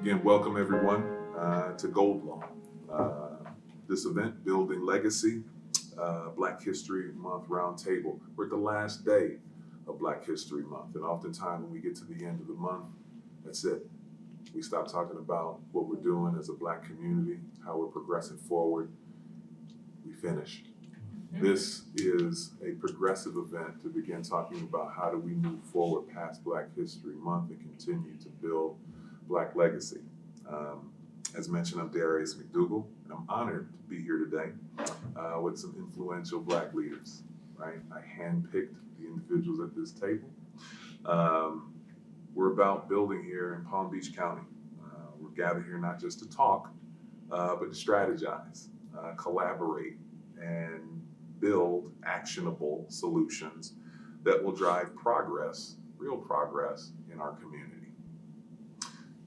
Again, welcome everyone to GOLDLAW. This event, Building Legacy, Black History Month Roundtable. We're at the last day of Black History Month, and oftentimes when we get to the end of the month, that's it. We stop talking about what we're doing as a Black community, how we're progressing forward. We finish. This is a progressive event to begin talking about how do we move forward past Black History Month and continue to build Black legacy. As mentioned, I'm Darius McDougall, and I'm honored to be here today with some influential Black leaders, right? I handpicked the individuals at this table. We're about building here in Palm Beach County. We're gathered here not just to talk, but to strategize, collaborate, and build actionable solutions that will drive progress, real progress in our community.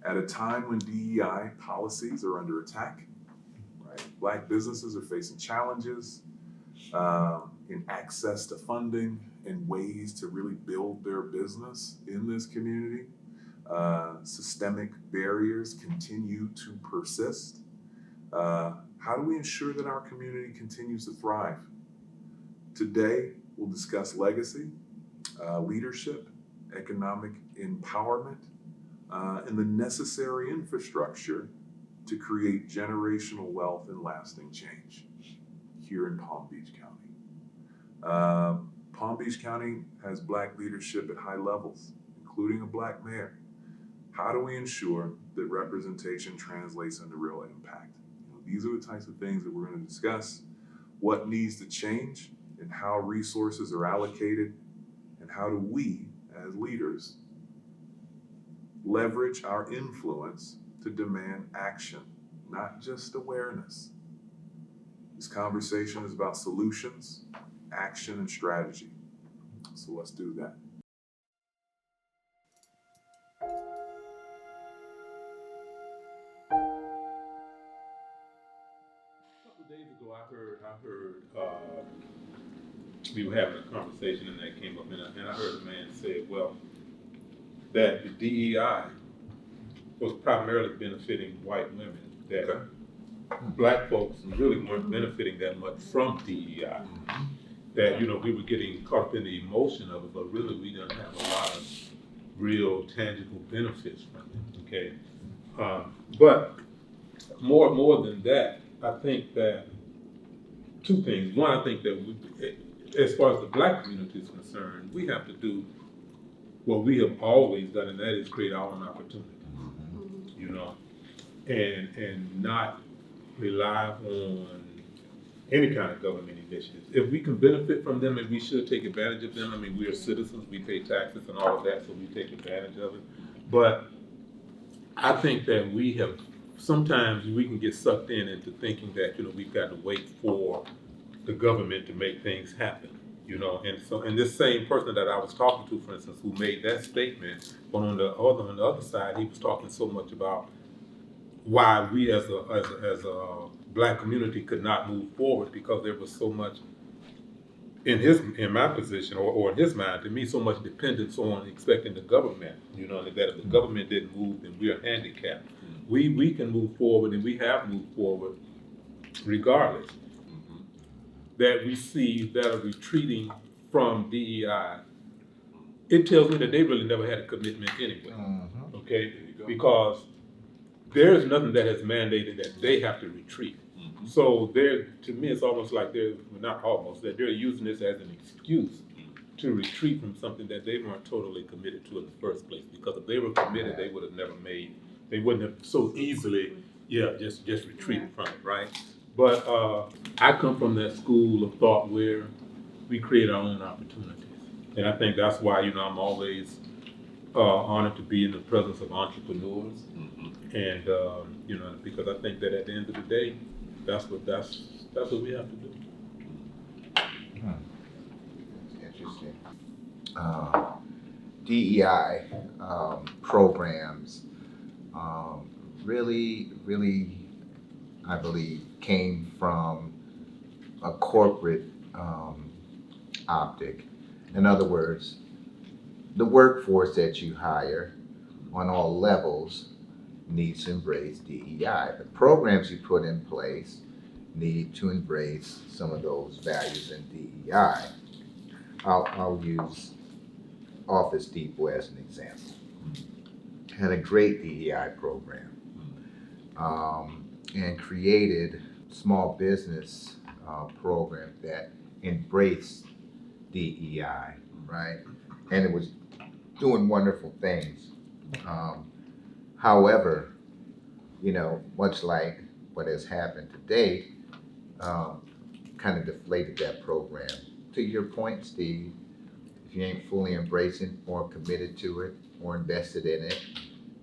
At a time when DEI policies are under attack, right? Black businesses are facing challenges in access to funding and ways to really build their business in this community. Systemic barriers continue to persist. How do we ensure that our community continues to thrive? Today, we'll discuss legacy, leadership, economic empowerment, and the necessary infrastructure to create generational wealth and lasting change here in Palm Beach County. Palm Beach County has Black leadership at high levels, including a Black mayor. How do we ensure that representation translates into real impact? These are the types of things that we're going to discuss. What needs to change and how resources are allocated, and how do we as leaders leverage our influence to demand action, not just awareness. This conversation is about solutions, action, and strategy. So let's do that. A couple of days ago, I heard we were having a conversation and that came up, and I heard a man say, well, that the DEI was primarily benefiting white women, that Black folks really weren't benefiting that much from DEI. That, we were getting caught up in the emotion of it, but really we didn't have a lot of real tangible benefits from it, okay? But more than that, I think that two things. One, I think that as far as the Black community is concerned, we have to do what we have always done, and that is create our own opportunity, and not rely on any kind of government initiatives. If we can benefit from them, and we should take advantage of them. I mean, we are citizens, we pay taxes and all of that, so we take advantage of it. But I think that sometimes we can get sucked into thinking that, we've got to wait for the government to make things happen. And this same person that I was talking to, for instance, who made that statement, but on the other side, he was talking so much about why we as a Black community could not move forward because there was so much in my position or in his mind, to me, so much dependence on expecting the government. That if the government didn't move, then we are handicapped. We can move forward, and we have moved forward regardless. That we see that are retreating from DEI, it tells me that they really never had a commitment anyway, okay? Because there's nothing that has mandated that they have to retreat. So to me, it's almost like that they're using this as an excuse to retreat from something that they weren't totally committed to in the first place. Because if they were committed, they would have they wouldn't have so easily, just retreated from it, right? But I come from that school of thought where we create our own opportunities. And I think that's why, I'm always honored to be in the presence of entrepreneurs. And, because I think that at the end of the day, that's what we have to do. Interesting. DEI programs really, I believe, came from a corporate optic. In other words, the workforce that you hire on all levels needs to embrace DEI. The programs you put in place need to embrace some of those values in DEI. I'll use Office Depot as an example. Had a great DEI program, and created small business program that embraced DEI, right? And it was doing wonderful things. However, much like what has happened today, kind of deflated that program. To your point, Steve, if you ain't fully embracing or committed to it or invested in it,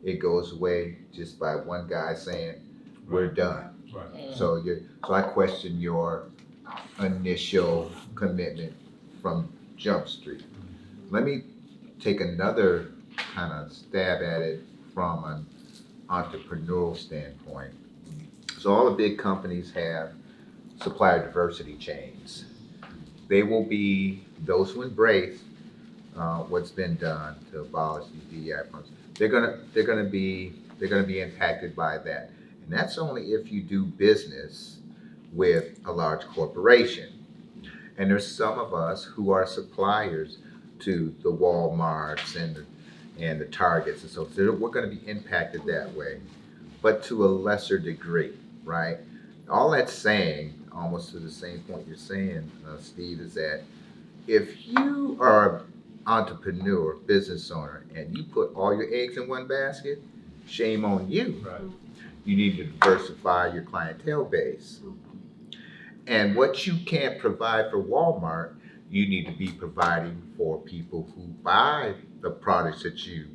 it goes away just by one guy saying, we're done. Right. So I question your initial commitment from Jump Street. Let me take another kind of stab at it from an entrepreneurial standpoint. So all the big companies have supplier diversity chains. They will be those who embrace what's been done to abolish these DEI programs. They're gonna be impacted by that, and that's only if you do business with a large corporation. And there's some of us who are suppliers to the Walmarts and the Targets, and so we're going to be impacted that way, but to a lesser degree, right? All that's saying, almost to the same point you're saying, Steve, is that if you are an entrepreneur, business owner, and you put all your eggs in one basket, shame on you. Right. You need to diversify your clientele base. And what you can't provide for Walmart, you need to be providing for people who buy the products that you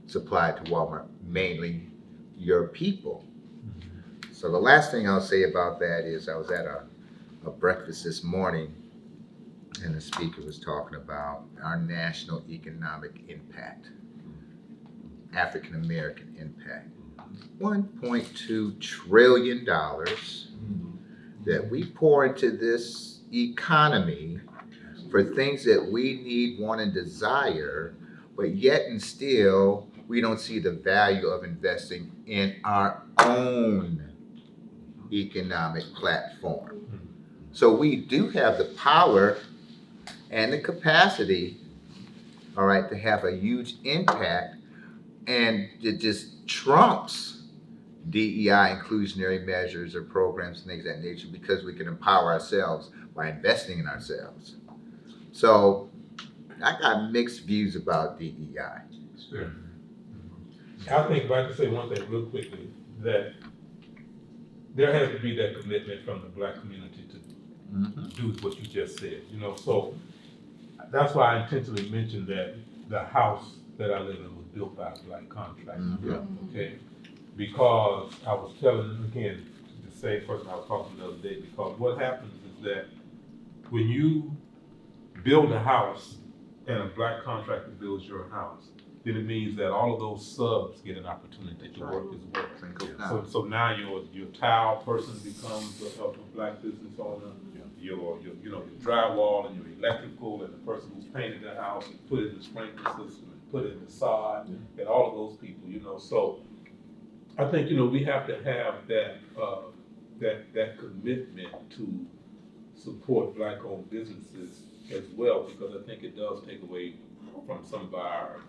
supply to Walmart, mainly your people. So the last thing I'll say about that is I was at a breakfast this morning, and the speaker was talking about our national economic impact, African American impact. $1.2 trillion that we pour into this economy for things that we need, want, and desire, but yet and still we don't see the value of investing in our own economic platform. So we do have the power and the capacity, all right, to have a huge impact, and it just trumps DEI inclusionary measures or programs and things of that nature because we can empower ourselves by investing in ourselves. So I got mixed views about DEI. Sure. I think if I could say one thing real quickly, that there has to be that commitment from the Black community to do what you just said, so that's why I intentionally mentioned that the house that I live in was built by a Black contractor. Okay? Because I was telling, again, the same person I was talking to the other day, because what happens is that when you build a house and a Black contractor builds your house, then it means that all of those subs get an opportunity to work as well. So now your tile person becomes a Black business owner, your drywall and your electrical and the person who's painted the house and put in the sprinkler system and put in the sod and all of those people, so I think, we have to have that commitment to support Black-owned businesses as well, because I think it does take away from some of our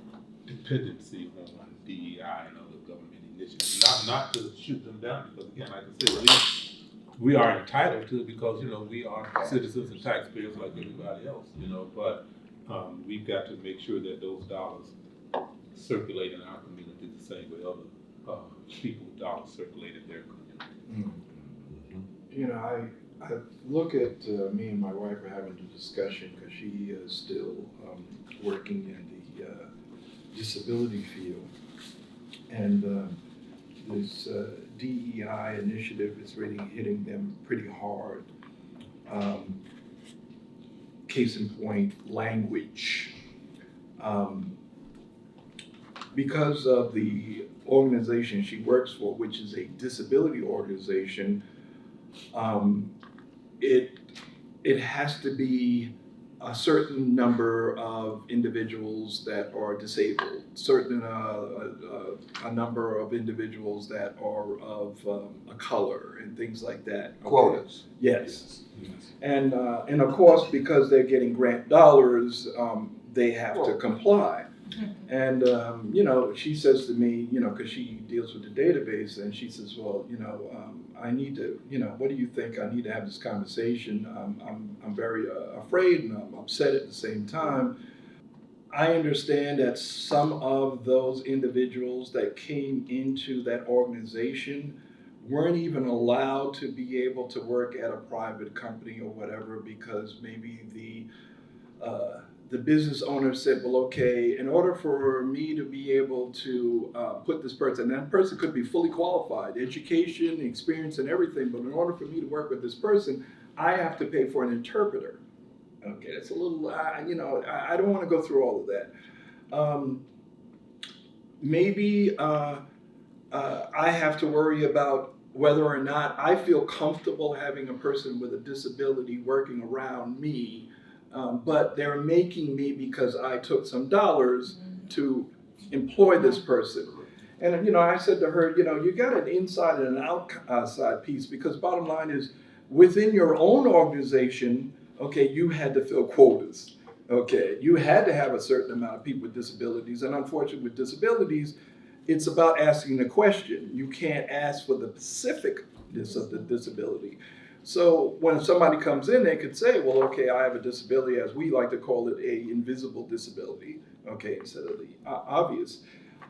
dependency on DEI and other government initiatives. Not to shoot them down, because again, like I said, we are entitled to it because, we are citizens and taxpayers like everybody else, but we've got to make sure that those dollars circulate in our community the same way other people's dollars circulate in their community. I look at me and my wife are having a discussion because she is still working in the disability field, and this DEI initiative is really hitting them pretty hard. Case in point, language. Because of the organization she works for, which is a disability organization, it has to be a certain number of individuals that are disabled, a number of individuals that are of a color and things like that. Okay? Quotas. Yes. And of course, because they're getting grant dollars, they have to comply. And, she says to me, because she deals with the database, and she says, well, I need to, what do you think? I need to have this conversation. I'm very afraid and I'm upset at the same time. I understand that some of those individuals that came into that organization weren't even allowed to be able to work at a private company or whatever, because maybe the business owner said, well, okay, in order for me to be able to put this person, and that person could be fully qualified, education, experience, and everything, but in order for me to work with this person, I have to pay for an interpreter. Okay, it's a little, I don't want to go through all of that. Maybe I have to worry about whether or not I feel comfortable having a person with a disability working around me, but they're making me because I took some dollars to employ this person. And, I said to her, you got an inside and an outside piece, because bottom line is, within your own organization, okay, you had to fill quotas. Okay, you had to have a certain amount of people with disabilities. And unfortunately, with disabilities, it's about asking the question. You can't ask for the specificness of the disability. So when somebody comes in, they could say, well, okay, I have a disability, as we like to call it, a invisible disability, okay, instead of the obvious.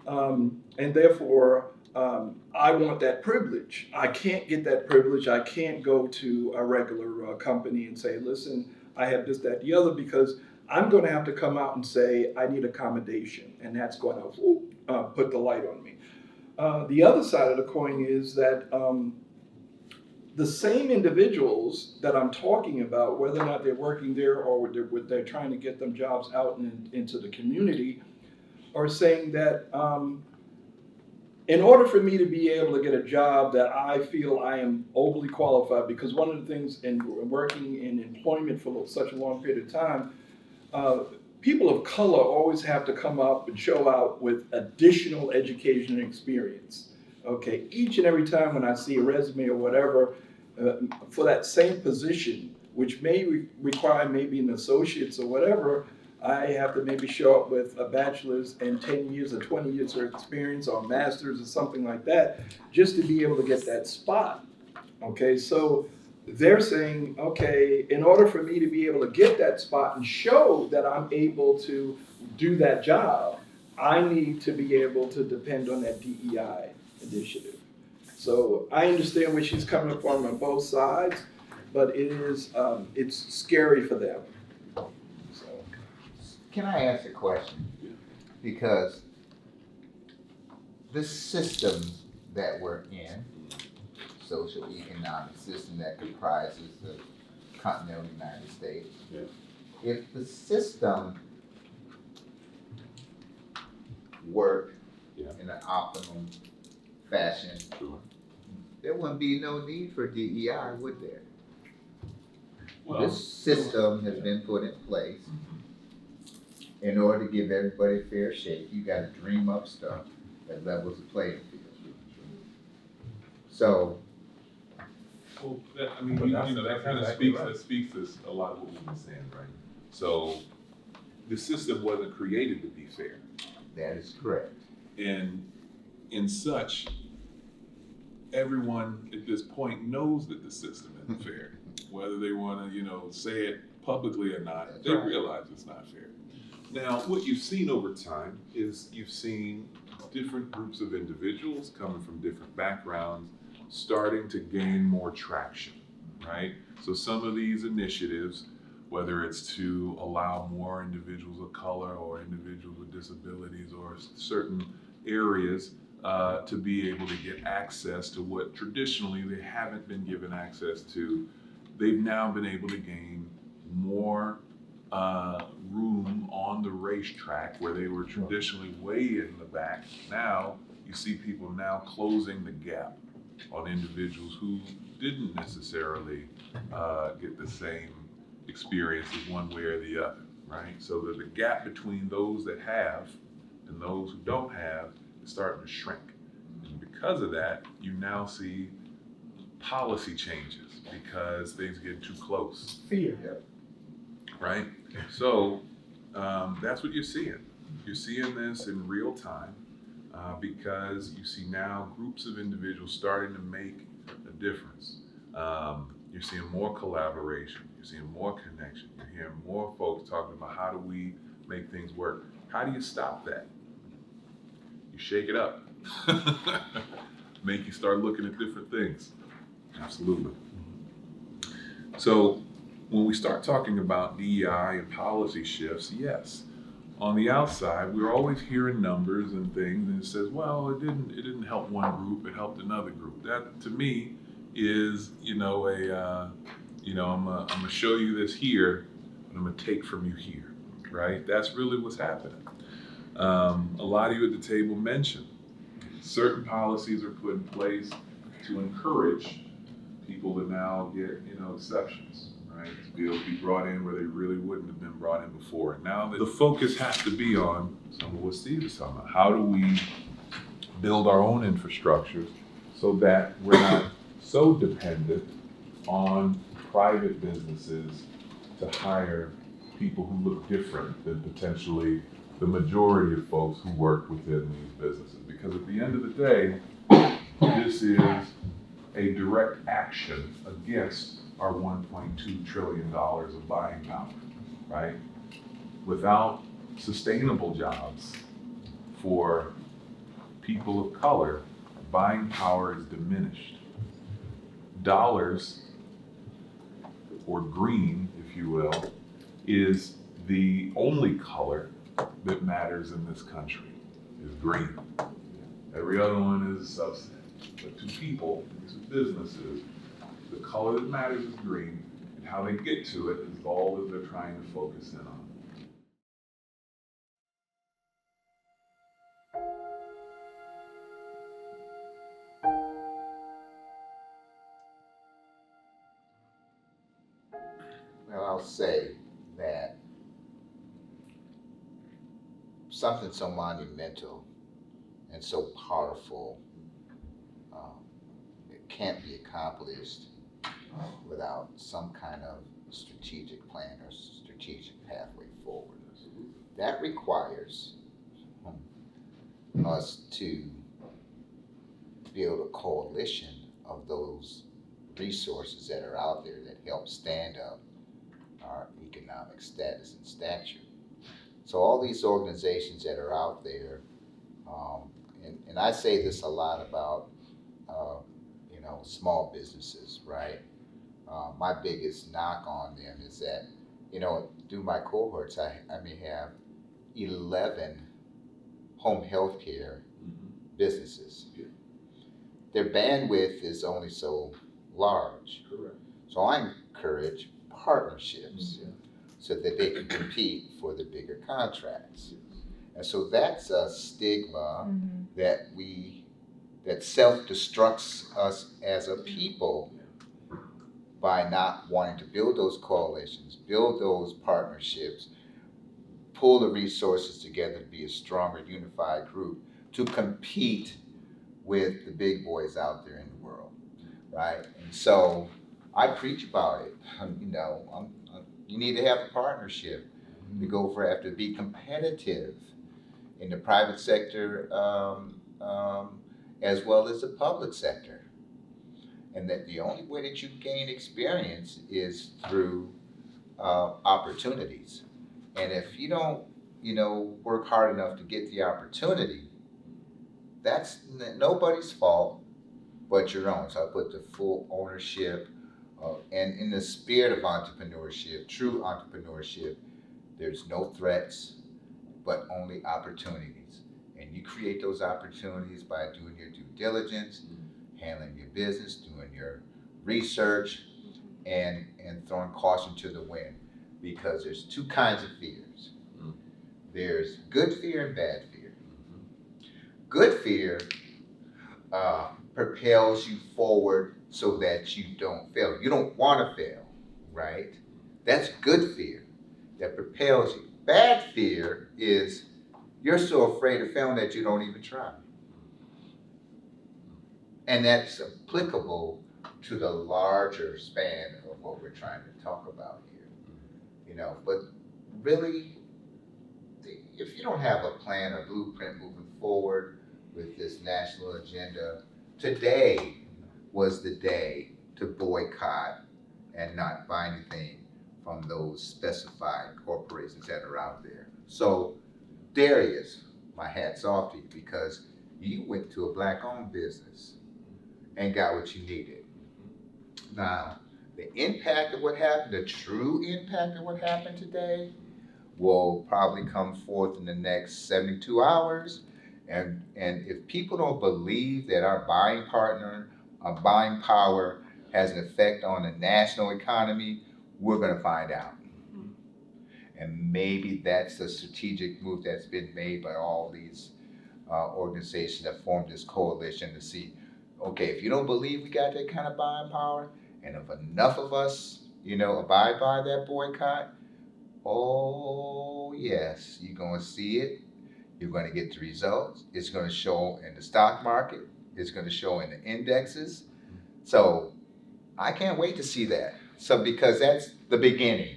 And therefore, I want that privilege. I can't get that privilege. I can't go to a regular company and say, listen, I have this, that, the other, because I'm going to have to come out and say, I need accommodation, and that's going to put the light on me. The other side of the coin is that the same individuals that I'm talking about, whether or not they're working there or they're trying to get them jobs out into the community, are saying that in order for me to be able to get a job that I feel I am overly qualified, because one of the things in working in employment for such a long period of time, people of color always have to come up and show out with additional education and experience. Okay, each and every time when I see a resume or whatever, for that same position, which may require maybe an associate's or whatever, I have to maybe show up with a bachelor's and 10 years or 20 years of experience, or a master's or something like that, just to be able to get that spot. Okay, so they're saying, okay, in order for me to be able to get that spot and show that I'm able to do that job, I need to be able to depend on that DEI initiative. So I understand where she's coming from on both sides, but it is it's scary for them. So. Can I ask a question? Because the system that we're in, social economic system that comprises the continental United States, if the system worked in an optimum fashion, there wouldn't be no need for DEI, would there? Well, this system has been put in place in order to give everybody a fair shake. You got to dream up stuff that levels the playing field. So, well, that kind of speaks to a lot of what we've been saying, right? So the system wasn't created to be fair. that is correct. And in such, everyone at this point knows that the system isn't fair. Whether they want to, say it publicly or not, That's they right. realize it's not fair. Now, what you've seen over time is you've seen different groups of individuals coming from different backgrounds starting to gain more traction, right? So some of these initiatives, whether it's to allow more individuals of color or individuals with disabilities or certain areas to be able to get access to what traditionally they haven't been given access to, they've now been able to gain more room on the racetrack where they were traditionally way in the back. Now you see people now closing the gap on individuals who didn't necessarily get the same experiences one way or the other, right? So that the gap between those that have and those who don't have is starting to shrink. And because of that, you now see policy changes because things get too close, Fear. right? So that's what you're seeing. You're seeing this in real time because you see now groups of individuals starting to make a difference. You're seeing more collaboration. You're seeing more connection. You're hearing more folks talking about how do we make things work. How do you stop that? You shake it up. Make you start looking at different things. Absolutely. So when we start talking about DEI and policy shifts, yes, on the outside, we're always hearing numbers and things, and it says, well, it didn't help one group, it helped another group. That to me is, I'm gonna show you this here, and I'm gonna take from you here, right? That's really what's happening. A lot of you at the table mentioned certain policies are put in place to encourage people to now get, exceptions, right? To be able to be brought in where they really wouldn't have been brought in before. And now the focus has to be on some of what Steve is talking about. How do we build our own infrastructures so that we're not so dependent on private businesses to hire people who look different than potentially the majority of folks who work within these businesses. Because at the end of the day, this is a direct action against our $1.2 trillion of buying power, right? Without sustainable jobs for people of color, buying power is diminished. Dollars, or green, if you will, is the only color that matters in this country, is green. Every other one is a subset. But to people, to businesses, the color that matters is green, and how they get to it is all that they're trying to focus in on. Well, I'll say that something so monumental and so powerful, it can't be accomplished without some kind of strategic plan or strategic pathway forward. That requires us to build a coalition of those resources that are out there that help stand up our economic status and stature. So all these organizations that are out there, and I say this a lot about, small businesses, right? My biggest knock on them is that, through my cohorts, I may have 11 home health care businesses. Yeah. Their bandwidth is only so large. Correct. So I encourage partnerships so that they can compete for the bigger contracts. And so that's a stigma that self-destructs us as a people by not wanting to build those coalitions, build those partnerships, pull the resources together to be a stronger, unified group to compete with the big boys out there in the world, right? And so I preach about it. You need to have a partnership to go for after, be competitive in the private sector as well as the public sector. And that the only way that you gain experience is through opportunities. And if you don't, work hard enough to get the opportunity, that's nobody's fault but your own. So I put the full ownership and in the spirit of entrepreneurship, true entrepreneurship, there's no threats, but only opportunities. And you create those opportunities by doing your due diligence, handling your business, doing your research, and throwing caution to the wind. Because there's two kinds of fears. There's good fear and bad fear. Good fear propels you forward so that you don't fail. You don't want to fail, right? That's good fear that propels you. Bad fear is you're so afraid of failing that you don't even try. And that's applicable to the larger span of what we're trying to talk about here. You know, but really, if you don't have a plan or blueprint moving forward with this national agenda, today was the day to boycott and not buy anything from those specified corporations that are out there. So Darius, my hat's off to you because you went to a black-owned business and got what you needed. Now, the impact of what happened, the true impact of what happened today, will probably come forth in the next 72 hours. And if people don't believe that our buying partner, our buying power has an effect on the national economy, we're going to find out. And maybe that's a strategic move that's been made by all these organizations that formed this coalition to see, okay, if you don't believe we got that kind of buying power, and if enough of us, you know, abide by that boycott, oh yes, you're going to see it. You're going to get the results. It's going to show in the stock market. It's going to show in the indexes. So I can't wait to see that. So because that's the beginning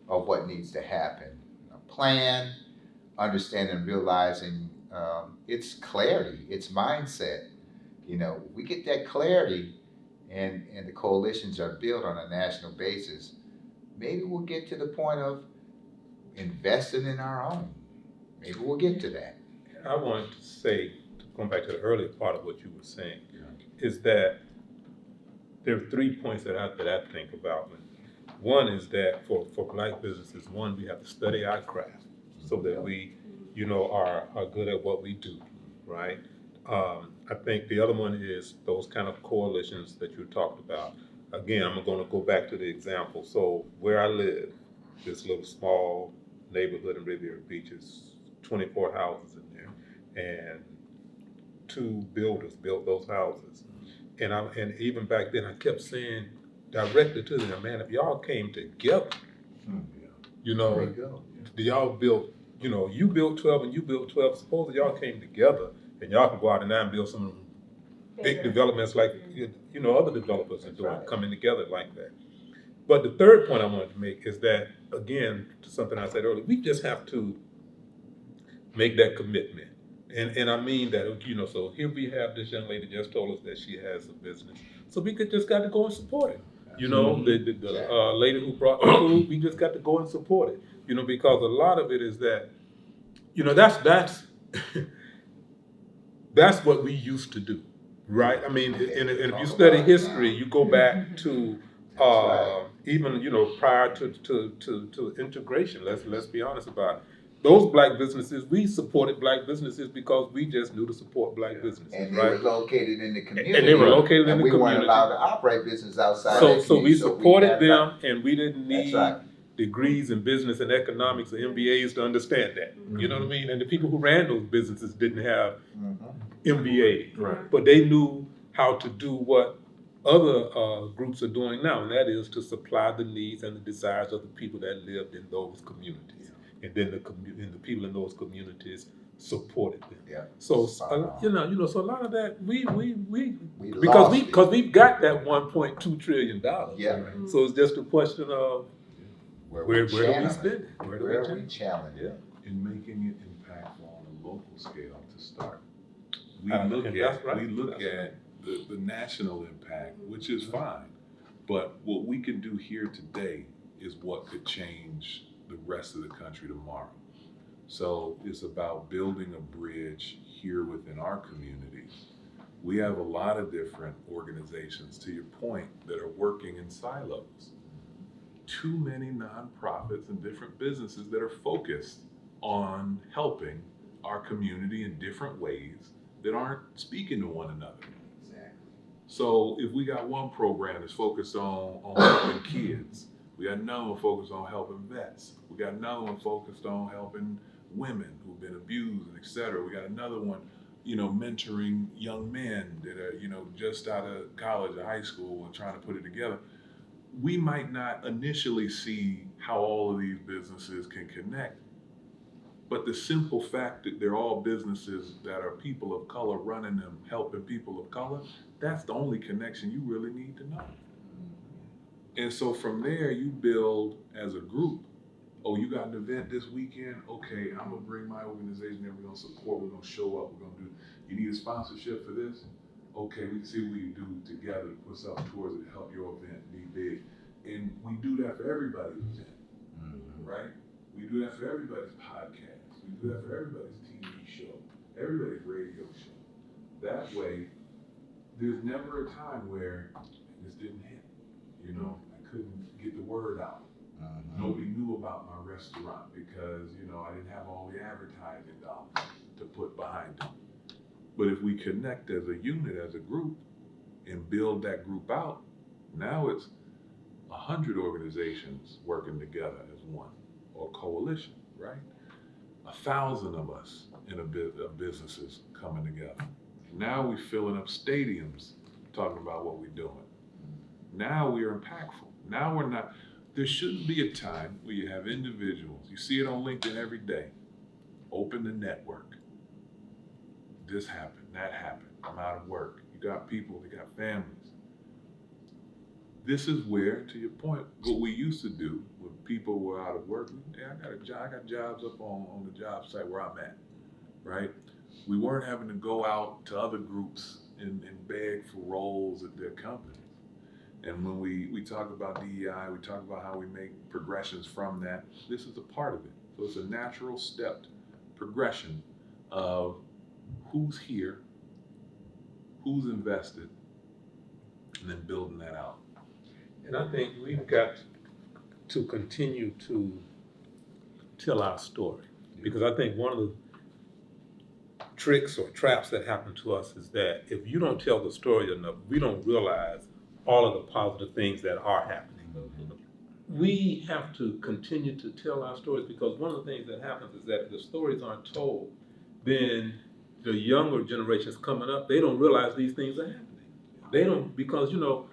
of what needs to happen. A plan, understanding and realizing it's clarity, it's mindset. You know, we get that clarity and the coalitions are built on a national basis. Maybe we'll get to the point of investing in our own. Maybe we'll get to that. I wanted to say, going back to the earlier part of what you were saying, is that there are 3 points that I think about. One is that for black businesses, one, we have to study our craft so that we, you know, are good at what we do, right? I think the other one is those kind of coalitions that you talked about. Again, I'm going to go back to the example. So where I live, this little small neighborhood in Riviera Beach is 24 houses in there, and 2 builders built those houses. And even back then, I kept saying directly to them, man, if y'all came together, you know, There you go. y'all built, you know, you built 12 and you built 12. Suppose y'all came together and y'all can go out and now and build some big developments like, you know, other developers are doing, coming together like that. But the third point I wanted to make is that, again, to something I said earlier, we just have to make that commitment. And I mean that, you know, so here we have this young lady just told us that she has a business. So we just got to go and support it. You know, the lady who brought the food, we just got to go and support it. You know, because a lot of it is that, you know, that's that's what we used to do, right? I mean, and if you study history, you go back to even, you know, prior to integration. Let's be honest about it. Those black businesses, we supported black businesses because we just knew to support black businesses, And they right? were located in the community. And they were located in the we community. weren't allowed to operate business outside So that so we community, supported had them, and we didn't need right. degrees in business and economics or MBAs to understand that. You know what I mean? And the people who ran those businesses didn't have MBAs, Right. but they knew how to do what other groups are doing now, and that is to supply the needs and the desires of the people that lived in those communities. And then the people in those communities supported them. Yeah. So you know, so a lot of that we lost because we've got that $1.2 trillion. Yeah. So it's just a question of where do we channel spend it? Where do Where we we challenge Yeah. it? In making it impactful on a local scale to start. We And look that's right. at the national impact, which is fine, but what we can do here today is what could change the rest of the country tomorrow. So it's about building a bridge here within our communities. We have a lot of different organizations, to your point, that are working in silos. Too many nonprofits and different businesses that are focused on helping our community in different ways that aren't speaking to one another. Exactly. So if we got one program that's focused on helping kids, we got another one focused on helping vets, we got another one focused on helping women who've been abused, and et cetera. We got another one, you know, mentoring young men that are, you know, just out of college or high school and trying to put it together. we might not initially see how all of these businesses can connect, but the simple fact that they're all businesses that are people of color running them, helping people of color, that's the only connection you really need to know. And so from there, you build as a group. Oh, you got an event this weekend? Okay, I'm gonna bring my organization and we're gonna support, we're gonna show up, we're gonna do, you need a sponsorship for this? Okay, we can see what we can do together to put something towards it to help your event be big. And we do that for everybody's event, right? We do that for everybody's podcast. We do that for everybody's TV show, everybody's radio show. That way, there's never a time where this didn't hit. You know, I couldn't get the word out. Nobody knew about my restaurant because, you know, I didn't have all the advertising dollars to put behind it. But if we connect as a unit, as a group, and build that group out, now it's 100 organizations working together as one, or coalition, right? 1,000 of us in of businesses coming together. Now we're filling up stadiums talking about what we're doing. Now we are impactful. Now we're not, there shouldn't be a time where you have individuals, you see it on LinkedIn every day, open the network. This happened, that happened, I'm out of work. You got people, they got families. This is where, to your point, what we used to do when people were out of work, hey, I got a job, I got jobs up on the job site where I'm at, right? We weren't having to go out to other groups and beg for roles at their companies. And when we talk about DEI, we talk about how we make progressions from that. This is a part of it. So it's a natural stepped progression of who's here, who's invested, and then building that out. And I think we've got to continue to tell our story, because I think one of the tricks or traps that happen to us is that if you don't tell the story enough, we don't realize all of the positive things that are happening. We have to continue to tell our stories, because one of the things that happens is that if the stories aren't told, then the younger generations coming up, they don't realize these things are happening. They don't, because, you know,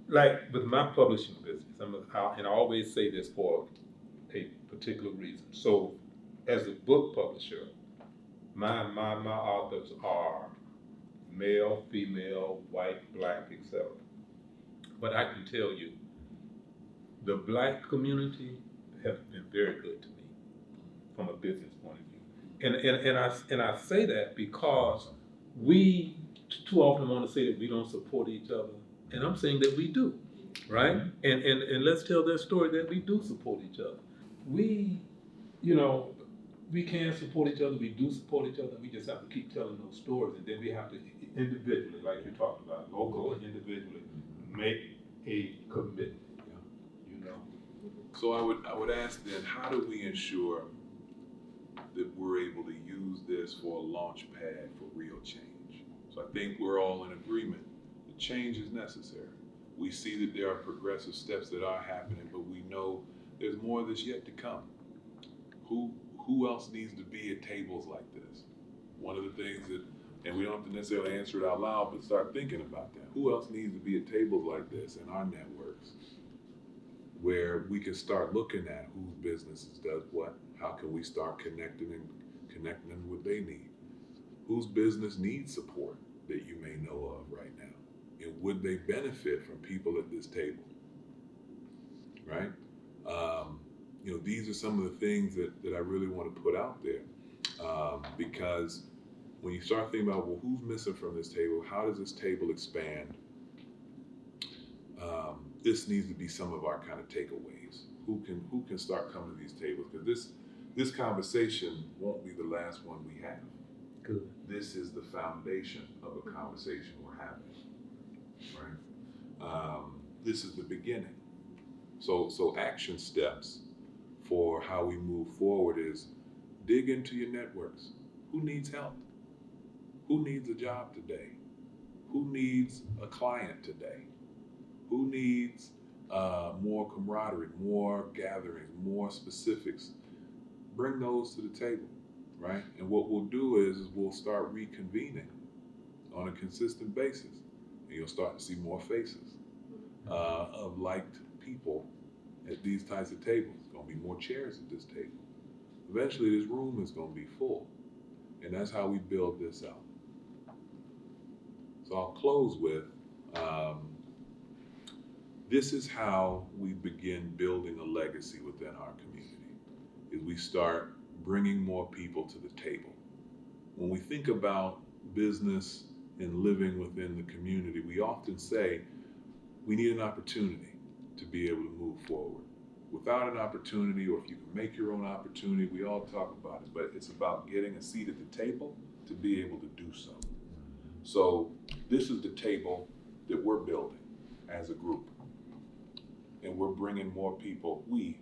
like with my publishing business, and I always say this for a particular reason. So as a book publisher, my authors are male, female, white, black, etc. But I can tell you, the black community has been very good to me from a business point of view. And I say that because we too often want to say that we don't support each other. And I'm saying that we do, right? And let's tell their story that we do support each other. We, you know, we can support each other, we do support each other, we just have to keep telling those stories, and then we have to individually, like you talked about, locally, individually, make a commitment, you know? So I would ask then, how do we ensure that we're able to use this for a launch pad for real change? So I think we're all in agreement that change is necessary. We see that there are progressive steps that are happening, but we know there's more that's yet to come. Who else needs to be at tables like this? One of the things that, and we don't have to necessarily answer it out loud, but start thinking about that. Who else needs to be at tables like this in our networks, where we can start looking at whose businesses does what? How can we start connecting them what they need? Whose business needs support that you may know of right now? And would they benefit from people at this table, right? You know, these are some of the things that I really want to put out there, because when you start thinking about, well, who's missing from this table? How does this table expand? This needs to be some of our kind of takeaways. Who can start coming to these tables? Because this conversation won't be the last one we have. Good. This is the foundation of a conversation we're having, right? This is the beginning. So action steps for how we move forward is dig into your networks. Who needs help? Who needs a job today? Who needs a client today? Who needs more camaraderie, more gatherings, more specifics? Bring those to the table, right? And what we'll do is we'll start reconvening on a consistent basis. And you'll start to see more faces of like people at these types of tables. There's gonna be more chairs at this table. Eventually, this room is gonna be full. And that's how we build this out. So I'll close with, this is how we begin building a legacy within our community, is we start bringing more people to the table. When we think about business and living within the community, we often say we need an opportunity to be able to move forward. Without an opportunity, or if you can make your own opportunity, we all talk about it, but it's about getting a seat at the table to be able to do so. So this is the table that we're building as a group. And we're bringing more people, we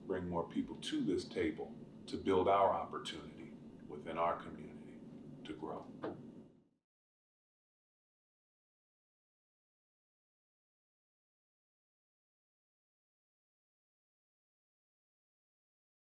bring more people to this table to build our opportunity within our community to grow.